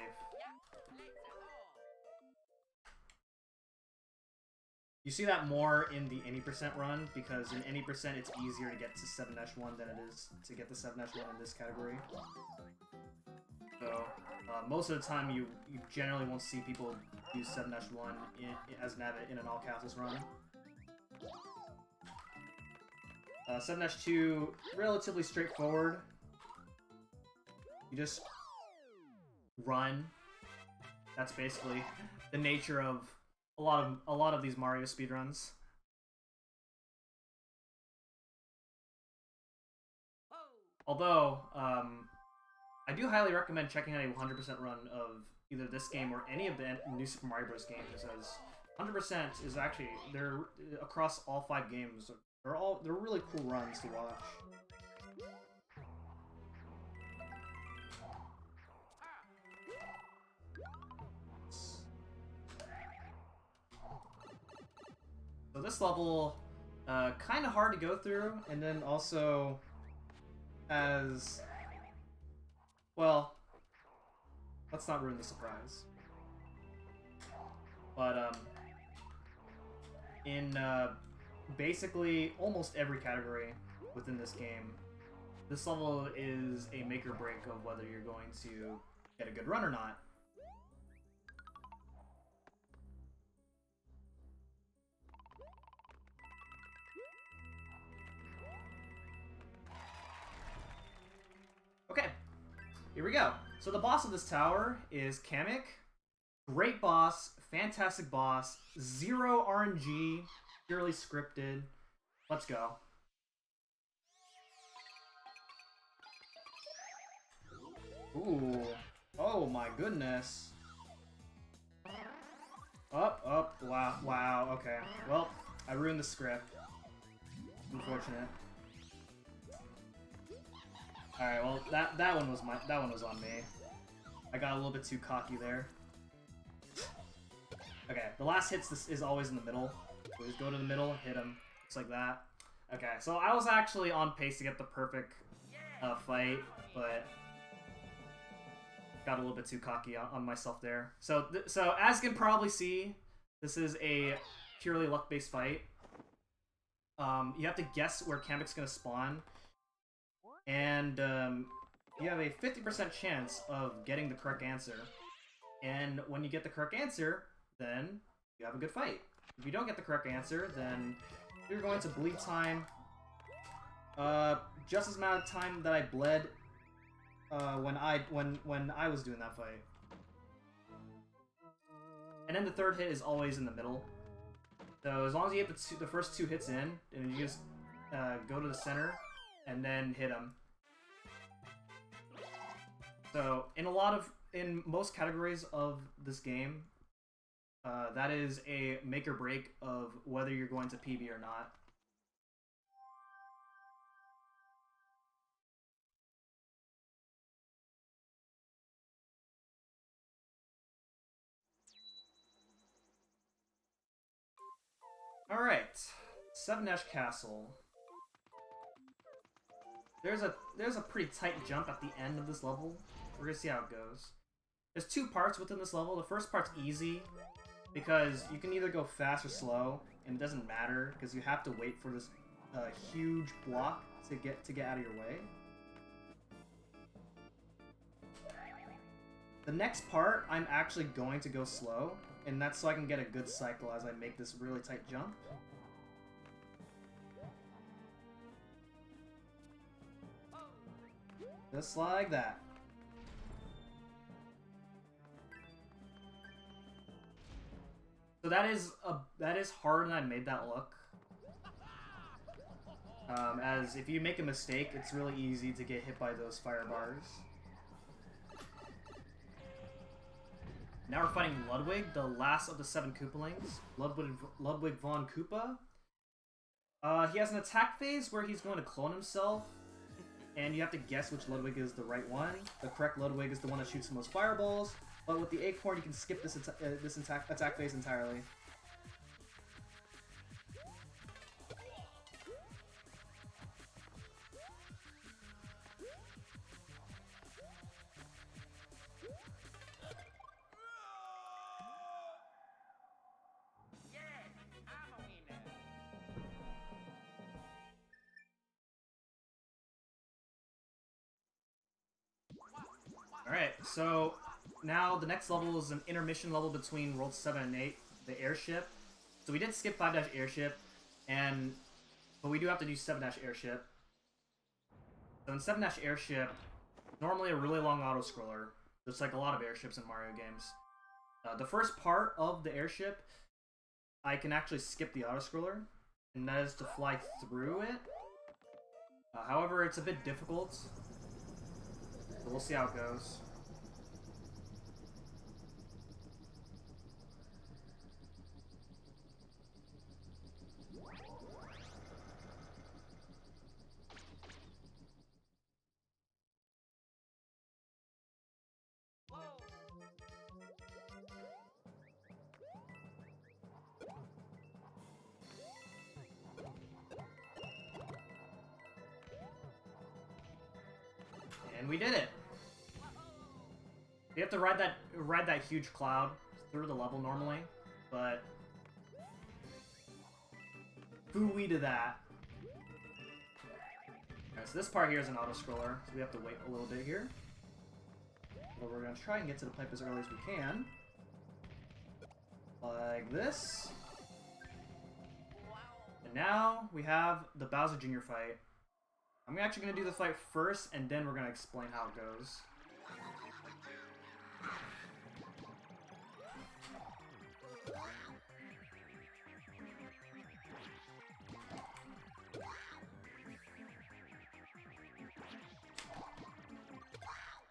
You see that more in the any percent run, because in any percent it's easier to get to 7-1 than it is to get to 7-1 in this category. So, most of the time you generally won't see people use 7-1 as Nabbit in an all-castles run. 7-2, relatively straightforward. You just run. That's basically the nature of a lot of these Mario speedruns. Although, I do highly recommend checking out a 100% run of either this game or any of the new Super Mario Bros. Games, because 100% is actually, they're across all 5 games. They're really cool runs to watch. So this level, kind of hard to go through, and then also as well. Let's not ruin the surprise. But in basically almost every category within this game, this level is a make or break of whether you're going to get a good run or not. Okay, here we go. So the boss of this tower is Kamek. Great boss, fantastic boss, 0 RNG, purely scripted. Let's go. Ooh. Oh my goodness. Up, wow, okay. Well, I ruined the script. Unfortunate. Alright, well, that one was on me. I got a little bit too cocky there. Okay, the last hit is always in the middle. So just go to the middle, hit him. Just like that. Okay, so I was actually on pace to get the perfect fight, but got a little bit too cocky on myself there. So as you can probably see, this is a purely luck-based fight. You have to guess where Kamek's gonna spawn, and you have a 50% chance of getting the correct answer. And when you get the correct answer, then you have a good fight. If you don't get the correct answer, then you're going to bleed time. Just as amount of time that I bled when I was doing that fight. And then the third hit is always in the middle. So as long as you get the first 2 hits in, and you just go to the center and then hit them. So in most categories of this game, that is a make or break of whether you're going to PB or not. Alright, 7-Ash Castle. There's a pretty tight jump at the end of this level. We're gonna see how it goes. There's 2 parts within this level. The first part's easy, because you can either go fast or slow, and it doesn't matter, because you have to wait for this huge block to get out of your way. The next part, I'm actually going to go slow, and that's so I can get a good cycle as I make this really tight jump. Just like that. So that is hard, and I made that look. As if you make a mistake, it's really easy to get hit by those fire bars. Now we're fighting Ludwig, the last of the 7 Koopalings. Ludwig von Koopa. He has an attack phase where he's going to clone himself, and you have to guess which Ludwig is the right one. The correct Ludwig is the one that shoots the most fireballs, but with the Acorn you can skip this attack phase entirely. Alright, so now the next level is an intermission level between World 7 and 8, the airship. So we did skip 5-airship, but we do have to do 7-airship. So in 7-airship, normally a really long auto-scroller, just like a lot of airships in Mario games. The first part of the airship, I can actually skip the auto-scroller, and that is to fly through it. However, it's a bit difficult, so we'll see how it goes. And we did it. We have to ride that huge cloud through the level normally, but foo-wee to that. Alright, so this part here is an auto-scroller, so we have to wait a little bit here. But we're gonna try and get to the pipe as early as we can. Like this. And now we have the Bowser Jr. fight. I'm actually going to do the fight first, and then we're going to explain how it goes.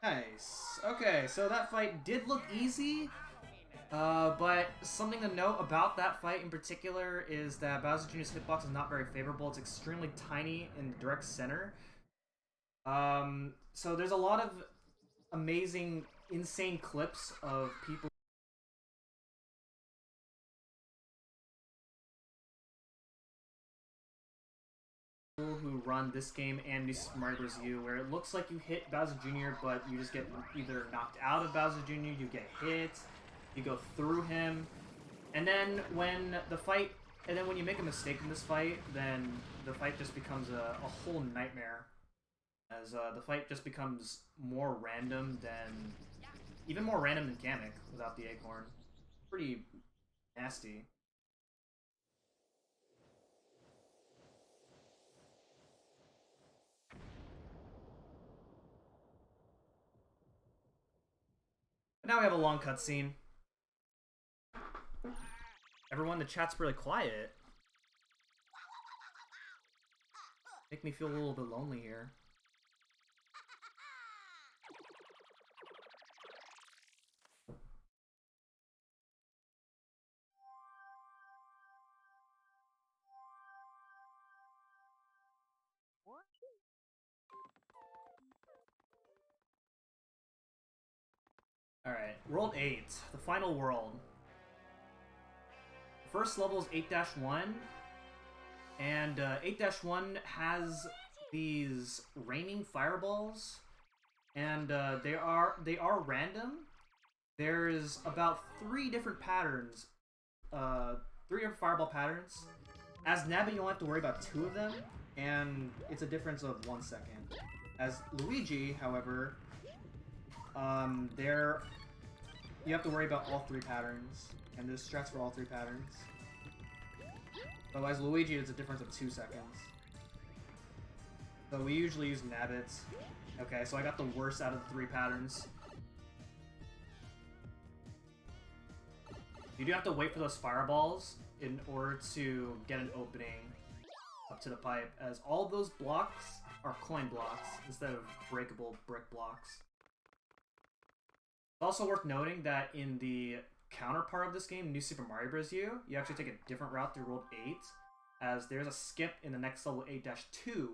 Nice. Okay, so that fight did look easy, but something to note about that fight in particular is that Bowser Jr.'s hitbox is not very favorable. It's extremely tiny in direct center. So there's a lot of amazing, insane clips of people who run this game and New Super Mario Bros. U, where it looks like you hit Bowser Jr., but you just get either knocked out of Bowser Jr., you get hit, you go through him, and then when you make a mistake in this fight, then the fight just becomes a whole nightmare, as the fight just becomes more random than, even more random than Kamek without the Acorn. Pretty nasty. But now we have a long cutscene. Everyone, the chat's really quiet. Make me feel a little bit lonely here. Alright, World 8, the final world. The first level is 8-1, and 8-1 has these raining fireballs, and they are random. There's about 3 different patterns, 3 different fireball patterns. As Nabbit, you only have to worry about 2 of them, and it's a difference of 1 second. As Luigi, however, you have to worry about all 3 patterns, and there's strats for all 3 patterns. Otherwise, Luigi, it's a difference of 2 seconds. So we usually use Nabbits. Okay, so I got the worst out of the 3 patterns. You do have to wait for those fireballs in order to get an opening up to the pipe, as all those blocks are coin blocks instead of breakable brick blocks. It's also worth noting that in the counterpart of this game, New Super Mario Bros. U, you actually take a different route through World 8. as there's a skip in the next level 8-2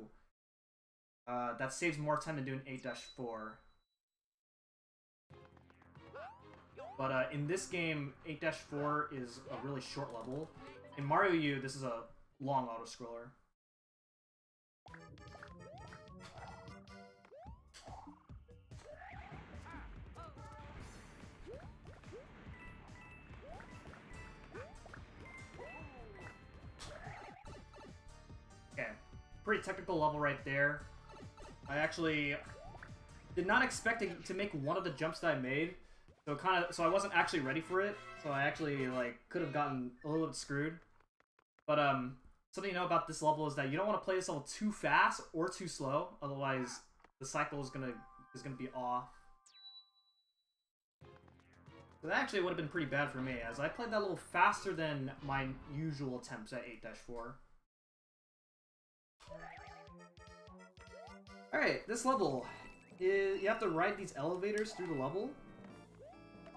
that saves more time than doing 8-4. But in this game, 8-4 is a really short level. In Mario U, this is a long auto-scroller. Okay, pretty technical level right there. I actually did not expect to make one of the jumps that I made. So I wasn't actually ready for it. So I actually could have gotten a little bit screwed. But something you know about this level is that you don't want to play this level too fast or too slow, otherwise the cycle is gonna be off. So that actually would have been pretty bad for me, as I played that level faster than my usual attempts at 8-4. Alright, this level, you have to ride these elevators through the level.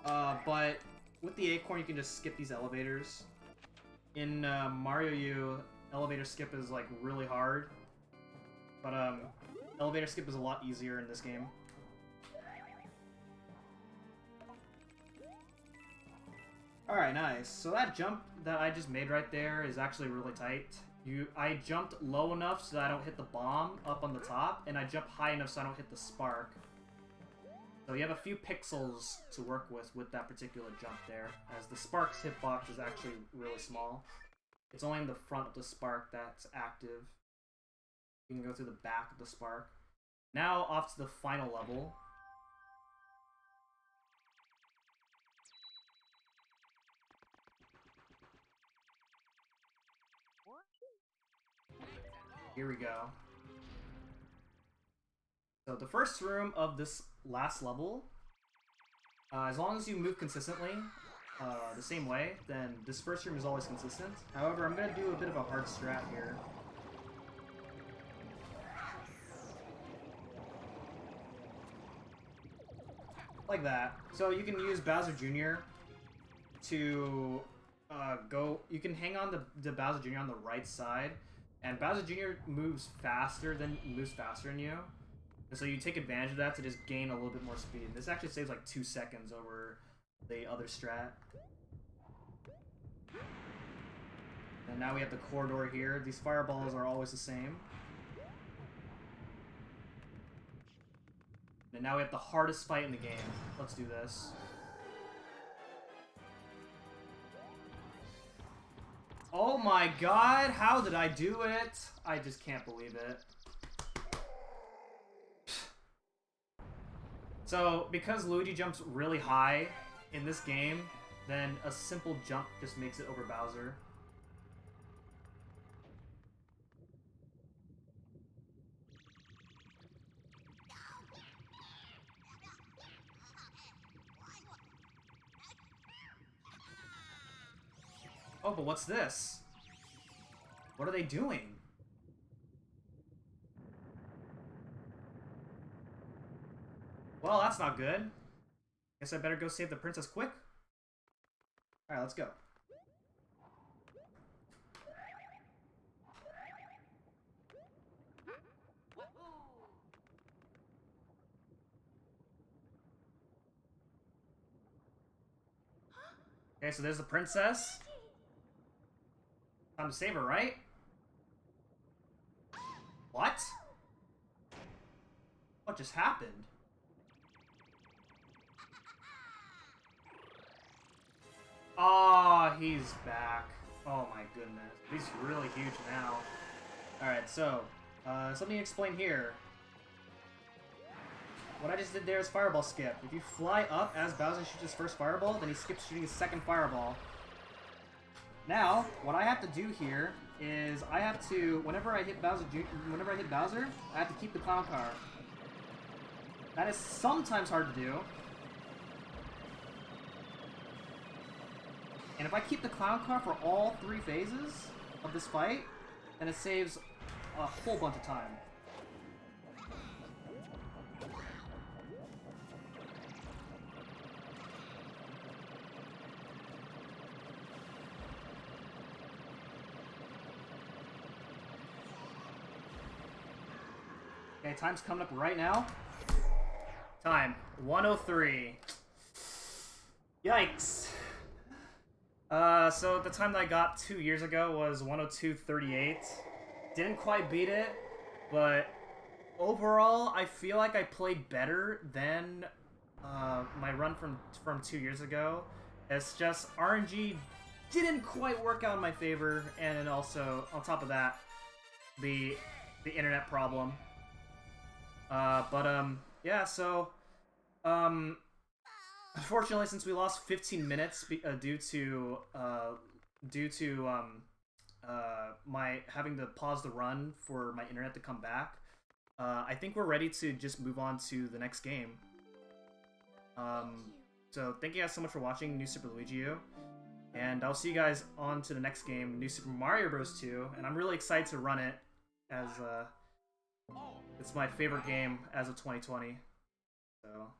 But with the acorn, you can just skip these elevators. In Mario U, elevator skip is really hard. But elevator skip is a lot easier in this game. Alright, nice. So that jump that I just made right there is actually really tight. I jumped low enough so that I don't hit the bomb up on the top, and I jumped high enough so I don't hit the spark. So you have a few pixels to work with that particular jump there, as the spark's hitbox is actually really small. It's only in the front of the spark that's active. You can go through the back of the spark. Now off to the final level. Here we go. So the first room of this last level, as long as you move consistently the same way, then this first room is always consistent. However, I'm going to do a bit of a hard strat here. Like that. So you can use Bowser Jr. to you can hang on to Bowser Jr. on the right side, and Bowser Jr. moves faster than you. And so you take advantage of that to just gain a little bit more speed. This actually saves 2 seconds over the other strat. And now we have the corridor here. These fireballs are always the same. And now we have the hardest fight in the game. Let's do this. Oh my god, how did I do it? I just can't believe it. So, because Luigi jumps really high in this game, then a simple jump just makes it over Bowser. Oh, but what's this? What are they doing? Well, that's not good. Guess I better go save the princess quick. Alright, let's go. Okay, so there's the princess. Time to save her, right? What? What just happened? Oh, he's back. Oh my goodness. He's really huge now. Alright, so, something to explain here. What I just did there is fireball skip. If you fly up as Bowser shoots his first fireball, then he skips shooting his second fireball. Now, what I have to do here is I have to, whenever I hit Bowser, I have to keep the clown car. That is sometimes hard to do. And if I keep the clown car for all 3 phases of this fight, then it saves a whole bunch of time. Okay, time's coming up right now. Time 1:03. Yikes. So the time that I got 2 years ago was 1:02:38. Didn't quite beat it, but overall, I feel like I played better than my run from 2 years ago. It's just RNG didn't quite work out in my favor, and then also on top of that, the internet problem. Yeah. So, unfortunately, since we lost 15 minutes due to my having to pause the run for my internet to come back, I think we're ready to just move on to the next game. So thank you guys so much for watching New Super Luigi U, and I'll see you guys on to the next game, New Super Mario Bros. 2, and I'm really excited to run it, as it's my favorite game as of 2020. So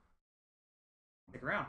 stick around.